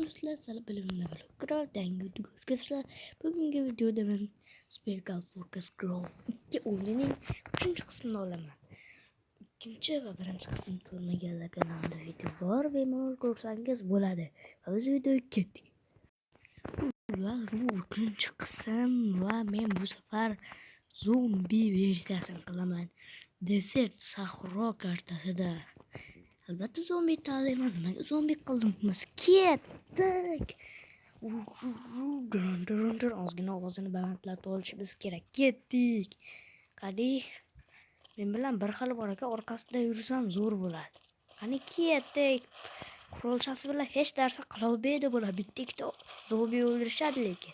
sizlar sizlar bilimini bilib yangi videoga bugungi videoda men Spiritual Focus Grow 2 o'yinining 3-qismini olaman. Ikkinchi va birinchi qismni ko'rmaganlar kanalda video bor va bemalol ko'rsangiz bo'ladi. Va biz videoga ketdik. Va bu 3-qism va men bu safar zombi versiyasini qilaman. Desert sahro kartasida. Albatta zombi tanlayman. Nimaga zombi qildim? Biz ketdik. Ozgina ovozini balandlatib olishimiz kerak. Ketdik. Qani men bilan bir xil bor ekan, orqasida yursam zo'r bo'ladi. Qani ketdik. Qurolchasi bilan hech narsa qila olmaydi bular. Bitta ikkita zombi o'ldirishadi lekin.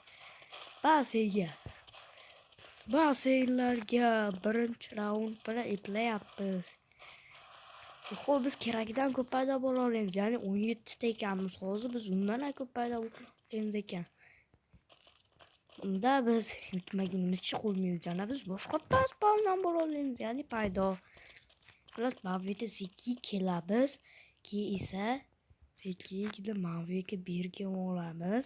Baseylarga birinchi raund bilan eplayapmiz. Biz keragidan ko'p paydo bo'la olamiz. Ya'ni 17 ta ekanmiz. Hozir biz undan ham ko'p paydo bo'lamiz ekan. Unda biz yutmagunimizcha qo'ymaymiz. Yana biz boshqa spawndan bo'la olamiz. Ya'ni paydo. Plus mavida seki kelamiz. Keyin esa sekigida maviga bergan olamiz.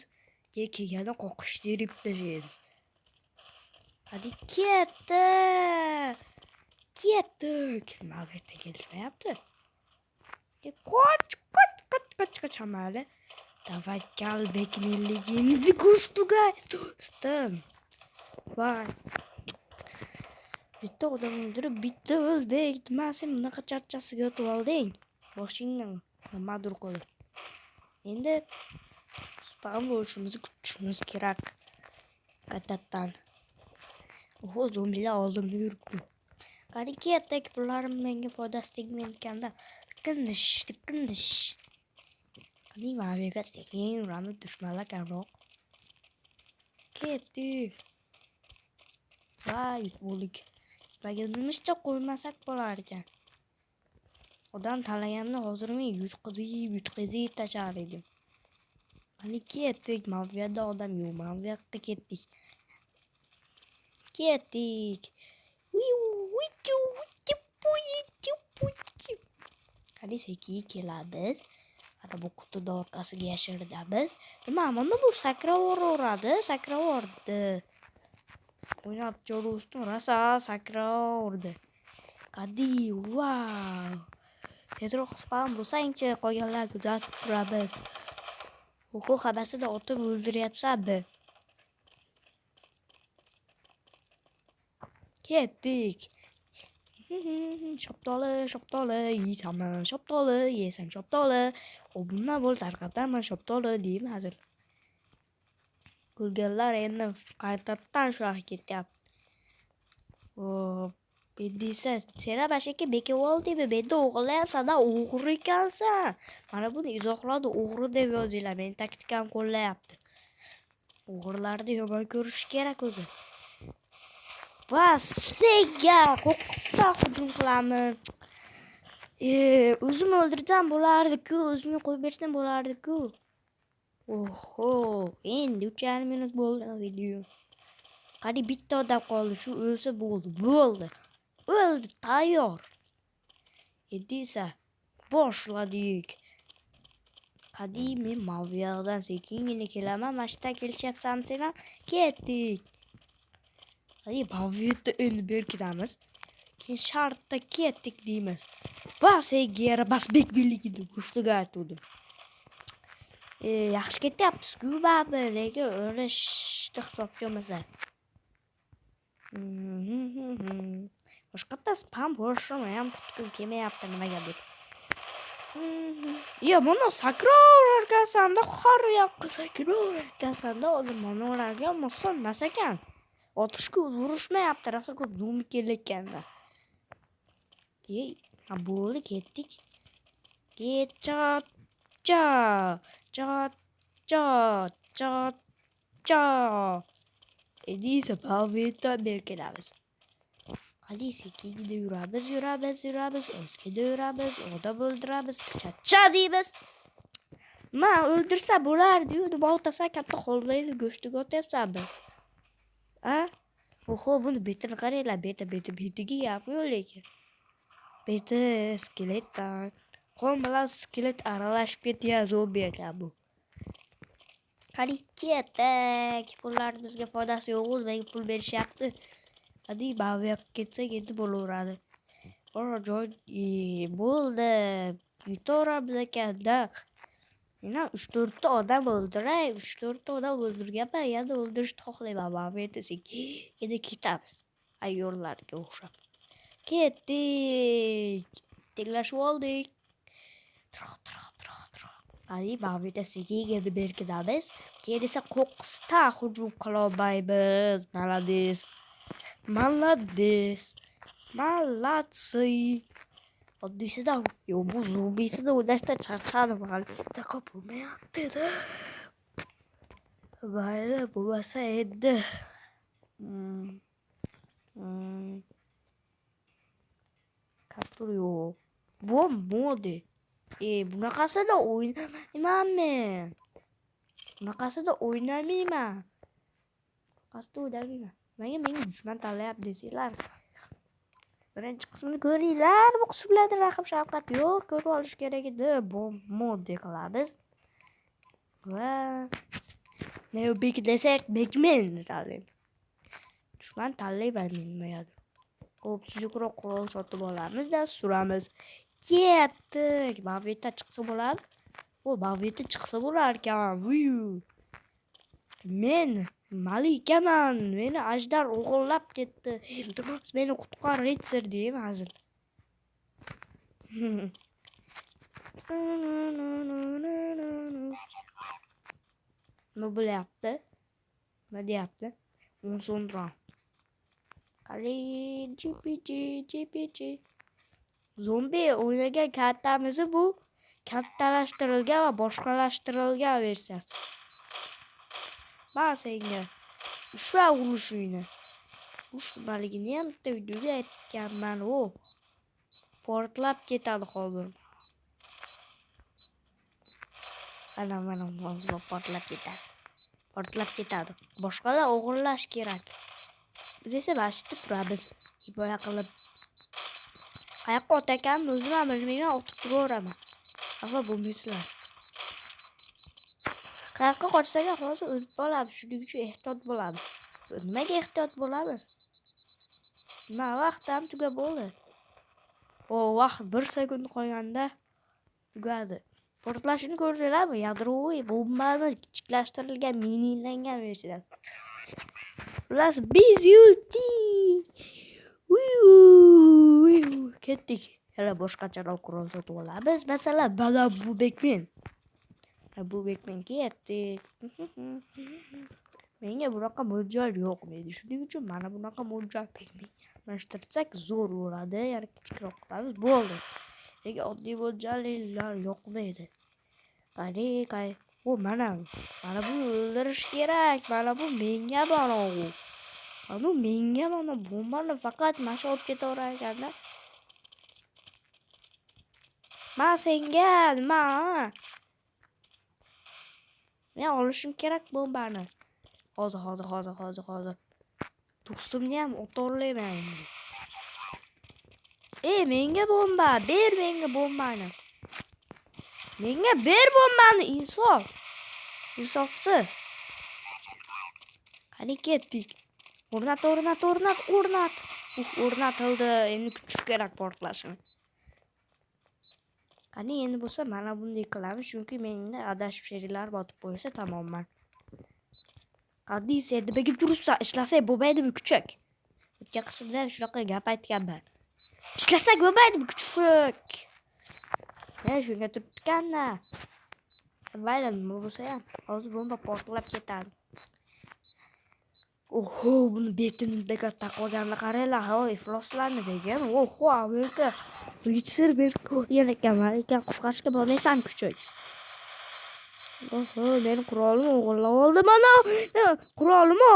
Keyin kelganda qoqish terib tashlaymiz. Hadi ketdik. Mavida kelmayapti. Qoch amali. Tavakkal bekmirligini go'shtuga do'stim. Voy. Bitta odam o'ldirib, bitta o'ldik. Nima sen bunaqa charchasiga o'tib olding? Boshingdan nimadir qilib. Endi spam bo'lishimizni kutishimiz kerak. Qatatdan. Zombilar oldimda yuribdi. Qani ketdik, bularning menga foydasi tegmayotganda. Tikindish. Qani maviga sekin yuramiz, dushmanlar kamroq. Ketdik. Voy, o'lik. Maganimizcha qo'ymasak bo'lar ekan. Odam tanlaganimni hozir men yutqizib tashar edim. Qani ketdik, maviyada odam yo'q, maviyaqqa ketdik. Qani sekin kelamiz. Ana bu qutida orqasiga yashirdamiz. Nima, mana bu sakravoradi. O'ynab ko'rishdim, rosa sakravordi. Qadi, wow. Tezroq spam bo'lsang-chi, qolganlar kuzatib turamiz. O'qu xabasida otib o'ldiryapsan-bi. Ketdik. Shoptoli, yeysanmi? Yesam shoptoli. Bundan bo'lsa tarqataman shoptoli deyman hozir. Ko'rganlar endi qaytadan shu yoqqa ketyapti. Bedisa, sera bashaka bekib oldingmi? Benda o'g'irlayapsan, o'g'ri ekansan. Mana buni izohlarda o'g'ri deb yozinglar. Men taktikam qo'llayapti. O'g'irlarni yomon ko'rish kerak o'zi. Bas, nega qo'qqisdan hujum qilamiz? O'zim o'ldirsam bo'lardi-ku, o'zimni qo'yib bersam bo'lardi-ku. Oho, endi 3,5 minut bo'ldi video. Qani bitta odam qoldi, shu o'lsa bo'ldi. O'ldi, tayyor. Endi esa boshladik. Qani men maviyadan sekingina kelaman, mashta kelishyapsan sen ham ketdik. Qani maviyada endi berkitamiz. Keyin shartda ketdik deymiz. Bas egara, bas bekmirligini go'shtiga aytdim. Yaxshi ketyapsiz-ku babi, lekin o'lishni hisobga olmasa. Boshqa spam bo'lishini ham tutqim kelmayapti nimagadir. Mana sakrov orqasida odim monolarga moson emas ekan. Otishga urishmayapti, rosa ko'p zombi kelayotganda. Bo'ldi, ketdik. Endi esa mavida berkilamiz. Qani sekingina yuramiz. O'zgada yuramiz, odam o'ldiramiz, cha deymiz. Men o'ldirsa bo'lardi-yu, nima otasan, katta hollayni go'shtiga otyapsanmi? Buni betini qaranglar, betiga gap yo'q lekin. Beti skeletdan. Qon bilan skelet aralashib ketgan zombi ekan bu. Hadi ketdik. Pullar bizga foydasi yo'q, o'zbek pul berishyapti. Hadi bavyak ketsak endi bo'laveradi. Joy bo'ldi. Yutaveramiz ekanda. Yana 3-4 ta odam o'ldiray. 3-4 ta odam o'ldirganman, yana o'ldirishni xohlayman. Bavyak endi ketamiz. Ayollarga o'xshab. Ketdik. Tenglashib oldik. Hadi bavyak sekiga berkidamiz. Keyin esa qo'qqisdan hujum qilolmaymiz. Молодцы. Oddiysidan bu zombisini o'ynashdan charchadim. Hali bo'lmayapti-da. Mayli, bo'lmasa endi. Kaptur yo'q. Bu modi. Bunaqasida o'ynamayman men. Bunaqasida o'ynamayman. Menga dushman tanlayapti desanglar. Birinchi qismini ko'ringlar. Bu qismlarda raqib shafqat yo'q. Ko'rib olish kerak edi. Bu mod qilamiz. Va Neobig Desert Bagman tanlaymiz. Dushman tanlayman bilmayadi. Xo'p, tuzukroq qurol sotib olamiz-da, suramiz. Ketdik. Bavita chiqsa bo'ladi. Bavita chiqsa bo'lar ekan. Men malikaman. Meni ajdar o'g'irlab ketdi. Iltimos meni qutqar, ritsar deyman hazil. Nima bo'lyapti? Nima deyapti? 10 so'mdan. Qari GPG. Zombi o'ynagan kartamiz bu kattalashtirilgan va boshqalashtirilgan versiyasi. Men senga usha urushingni. Ushmaligini ham videoga aytganman. Portlab ketadi hozir. Mana hozir portlab ketadi. Boshqalar o'g'irlash kerak. Biz esa bashitda turamiz. Boya qilib. Qayoqqa o'takanimni o'zim ham bilmayman, o'tib turaveraman. Xafa bo'lmaysizlar. Qayoqqa qochsak ham hozir o'lib qolamiz. Shuning uchun ehtiyot bo'lamiz. Nimaga ehtiyot bo'lamiz? Nima vaqt ham tugab bo'ldi. Vaqt 1 sekund qolganda tugadi. Portlashini ko'rdinglarmi? Yadroviy bombani kichiklashtirilgan minilangan versiyasi. Plus beauty. Ketdik. Yana boshqacharoq qurol sotib olamiz. Masalan, bu Bagman. Bu Bagman ketdik. Menga bunaqa mo'ljal yo'q edi. Shuning uchun mana bunaqa mo'ljal Bagman. Mashtirsak zo'r bo'ladi. Yana kichikroq qilamiz. Bo'ldi. Nega oddiy mo'ljallar yo'qmaydi? Qani. Mana bu o'ldirish kerak. Mana bu menga banogu. Mana bombani faqat masha olib ketaverar ekanda. Men senga nima? Men olishim kerak bombani. Hozir. Do'stimni ham o'torlayman. Menga bomba, ber menga bombani. Menga ber bombani, insofsiz. Qani ketdik. O'rnat. O'rnatildi. Endi kuchish kerak portlashini. Qani endi bo'lsa mana bunday qilamiz, chunki menda adashib sheringlar botib qo'ysa tamomman. Qani sen nimaga turibsan? Ishlasak bo'lmaydimi kuchuk? O'tgan qismda shunaqa gap aytganman. Ishlasak bo'lmaydimi kuchuk? Men shunga turibdi-kanda. Mayli, nima bo'lsa ham hozir bomba portlab ketadi. Buni betinidagi taqoganni qaranglar, ifloslarni degan. Amerika ritsar berib qo'ygan ekan. Malika qutqarishga bormaysan kuchuk. Meni qurolimni o'g'irlab oldi mana. Qurolimni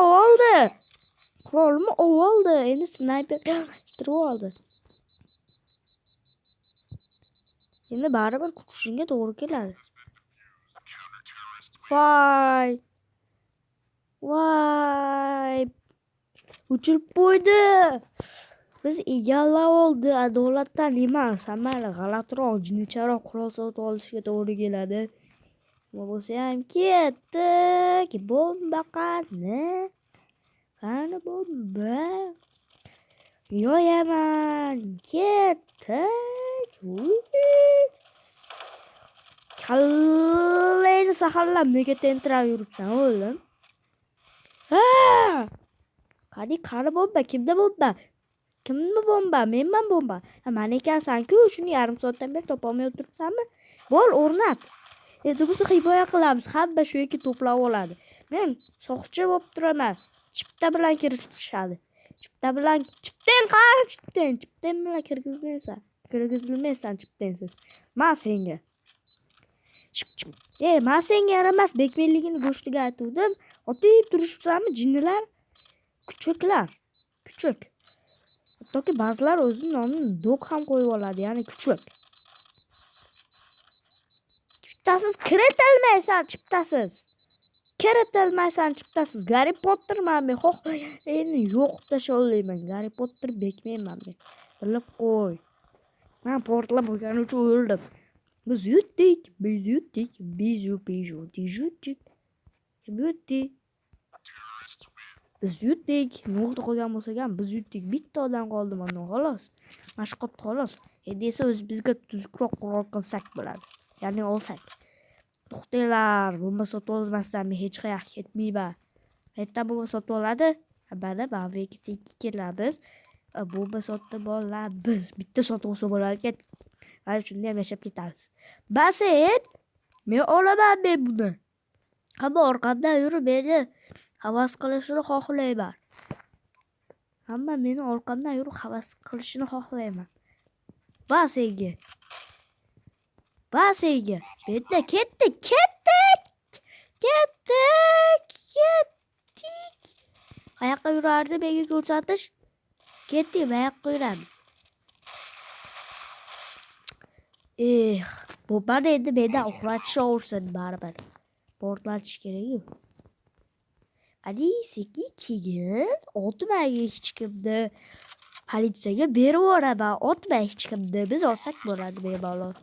oldi. Endi snayperga ishtirib oldi. Endi baribir kutishingga to'g'ri keladi. Voy! Uchirib qo'ydi. Biz egallab oldi, adolatdan emas, hamma g'alatiroq, jinnicharoq qurol sotib olishga to'g'ri keladi. nima bo'lsa ham ketdik. Bomba qani? Qani bomba? Yo'yaman. Ketdik. Kallayni saharlab nega tentirab yuribsan o'g'lim? Ha! Qani bomba? Kimda bomba? Kimni bomba? Menman bomba. Ha, men ekansan-ku, shuni yarim soatdan beri topolmay o'tiribsanmi? Bo'l, o'rnat. Endi biz himoya qilamiz. Hamma shu yerga to'plab oladi. Men soqchi bo'lib turaman. Chipta bilan kirishadi. Chiptang qani chiptang? Chiptang bilan kirgizilmaysan chiptangsiz. Men senga. Men senga yaramas bekmenligini go'shtiga aytuvdim. Otib turishibsanmi jinnilar? Kuchuklar. Kuchuk. Hattoki ba'zilar o'zining nomini dog ham qo'yib oladi, ya'ni kuchuk. Chiptasiz kiritilmaysan chiptasiz. Garri Potterman men. Endi yo'qib tashollayman. Garri Potter bekmayman men. Bilib qo'y. Men portlab bo'lgani uchun o'ldim. Biz yutdik. Biz yutdik. No'g'da qolgan bo'lsa ham biz yutdik. Bitta odam qoldi mendan xolos. Mana qoldi xolos. Endi esa o'z bizga tuzukroq qurol qilsak bo'ladi. Ya'ni olsak. To'xtanglar, bomba sotib olmasdan men hech qayerga ketmayman. Qayerdan bomba sotib oladi? Mana bavga kelamiz. Bomba sotib olamiz. Bitta sotib olsa bo'lar ekan. Mana shunda ham yashab ketamiz. Basen, men olaman buni. Hamma orqamdan yurib meni havas qilishini xohlayman. Hamma meni orqamdan yurib havas qilishini xohlayman. Basenga. Benda ketdik. Qayoqqa yurardi menga ko'rsatish? Ketdik, qayoqqa yuramiz? Bo'pani endi mendan uxlatish olsin baribir. Portlatish kerak-ku. Qani senga keyin otmayga hech kimni politsiyaga berib yuboraman. Otmay hech kimni biz olsak bo'ladi bemalol.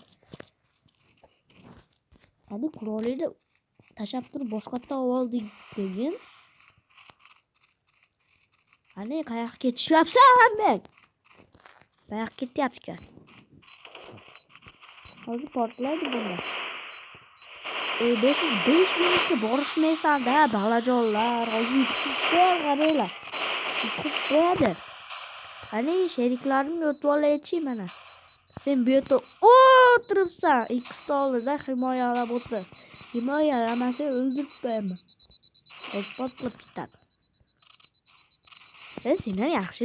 Qani qurolingni tashab turib boshqatdan olding degin. Qani qayoqqa ketishyapsan men? Qayoqqa ketyapsan? Hozir portlaydi buni. 5 minutga borishmaysan-da, balajonlar. Hozir qaranglar. Qo'yadi. Qani sheriklarimni o'tib olaychi mana. Sen bu yerda o'tiribsan. Ikkita oldida himoyalab o'tir. Himoyalamasa o'ldirib qo'yaman. Portlab ketadi. Senlar yaxshi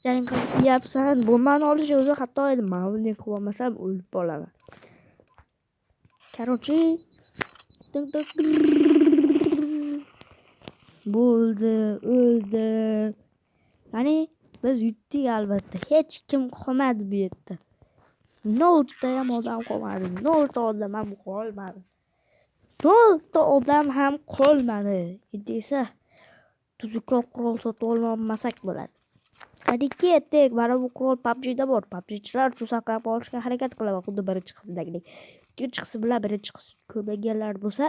jang qilyapsan. Bombani olish o'zi xato edi. Men uni qilmasam o'lib qolaman. Короче, bo'ldi, o'ldi. Ya'ni biz yutdik albatta. Hech kim qolmadi bu yerda. 0 ta ham odam qolmadi. 0 ta odam ham qolmadi. Endi esa tuzukroq qurol sotib olmasak bo'ladi. Qani ketdik. Mana bu qurol PUBG'da bor. PUBG'chilar shu saqlab olishga harakat qiladi. Xuddi birinchi qismdagidek. Ikkinchi qism bilan birinchi qism ko'rmaganlar bo'lsa,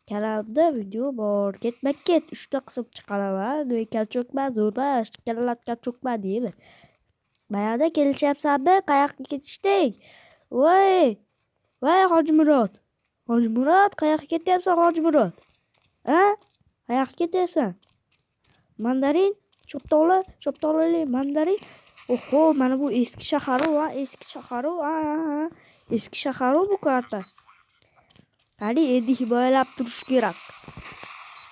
kanalimda video bor. Ketma-ket 3 ta qism chiqaraman. Kalchokman, zo'rman, kallatga cho'kman deymi? Bayada kelishyapsanmi? Qayoqqa ketishdik? Voy Hojimurod. Qayoqqa ketyapsan Hojimurod? Ha? Qayoqqa ketyapsan? Mandarin, shoptoqli mandarin. Oho, mana bu eski shaharu. Eski shaharu bu karta. Qani endi himoyalab turish kerak.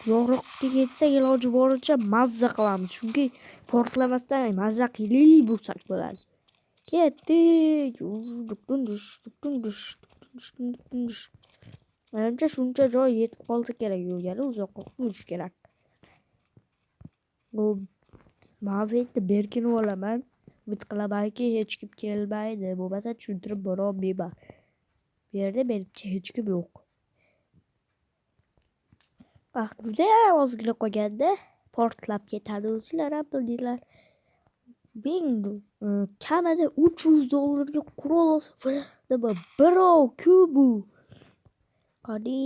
Zo'riqqa ketsak iloji boricha mazza qilamiz. Chunki portlamasdan mazza qilib bo'lsak bo'ladi. Ketdik. Menimcha shuncha joy yetib qolsa kerak yo'lga uzoqqa yurish kerak. Bu mavzetni berkinib olaman. Umid qilamanki hech kim kelmaydi. Bo'lmasa tushuntirib borolmayman. Bu yerda menimcha hech kim yo'q. Vaqt juda ozgina qolganda portlab ketadi o'zinglar ham bildinglar. Kamida $300 qurol olsa birov-ku bu. Qani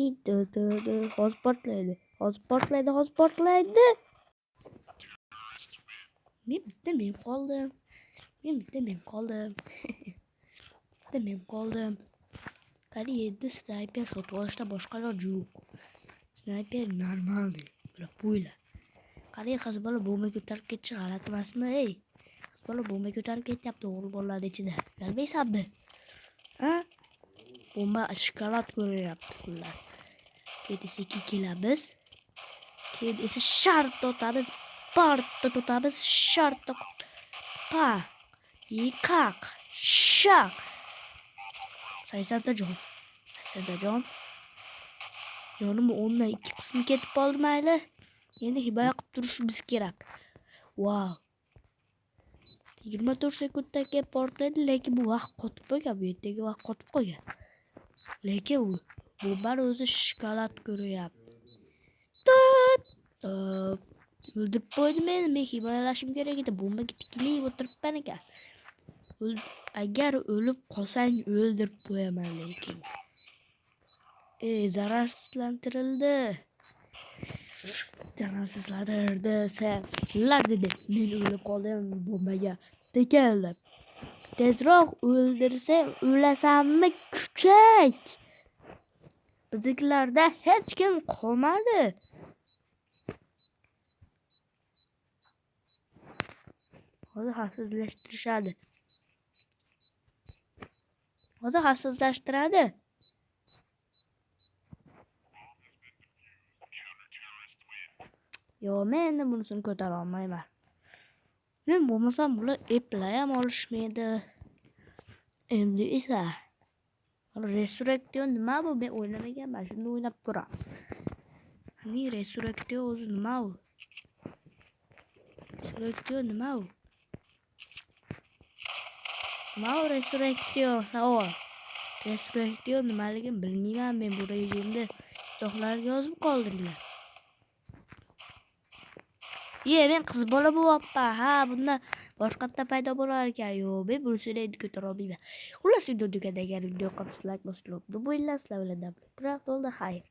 hozir portlaydi. Hozir portlaydi. Men qoldim. Men qoldim. Qani endi snayper sotib olishda boshqa iloji yo'q. Snayper normalniy. Bo'yla. Qani qiz bola bomba ko'tarib ketchi, g'alati emasmi, ey? Qiz bola bomba ko'tarib ketyapti o'g'il bolalar ichida. Bilmaysanmi? Ha? Bomba shokolad ko'ryapti xullas. Keyin sekin kelamiz. Keyin esa shart otamiz. Barda otamiz. Shart pa. Yiqaq. Shaq. 80 ta jon. Jonim 10dan 2 qismi ketib qoldi mayli. Endi himoya qilib turishimiz kerak. Wow. 24 sekunddan keyin portlaydi, lekin bu vaqt qotib qo'ygan, bu yerdagi vaqt qotib qo'ygan. Lekin u bombani o'zi shokolad ko'ryapti. O'ldirib qo'ydim meni, men himoyalashim kerak edi. Bombaga tikilib o'tiribman ekan. Agar o'lib qolsang o'ldirib qo'yaman lekin. Zararsizlantirildi. Senlar dedi. Men o'lib qoldim bombaga tikildim. Tezroq o'ldirsang o'lasanmi kuchak? Biziklarda hech kim qolmadi. Hozir xavfsizlashtiradi. Yo, men endi bunisini ko'tara olmayman. Men bo'lmasam bular eplay ham olishmaydi. Endi esa Resurrection nima bu? Men o'ylamaganman. Shuni o'ylab ko'ramiz. Qani Resurrection o'zi nima bu? Resurrection nima bu? Resurrection savol. Resurrection nimaligini bilmayman men bu rejimda. Izohlarga yozib qoldiringlar. Men qiz bola bo'lyapman. Ha, bundan boshqatda paydo bo'lar ekan. Yo'q, men bunisini endi ko'tara olmayman. Xullas, video tugadi. Agar video yoqsa, like bosib, bu o'yinlar sizlar bilan. Biroq bo'ldi, xayr.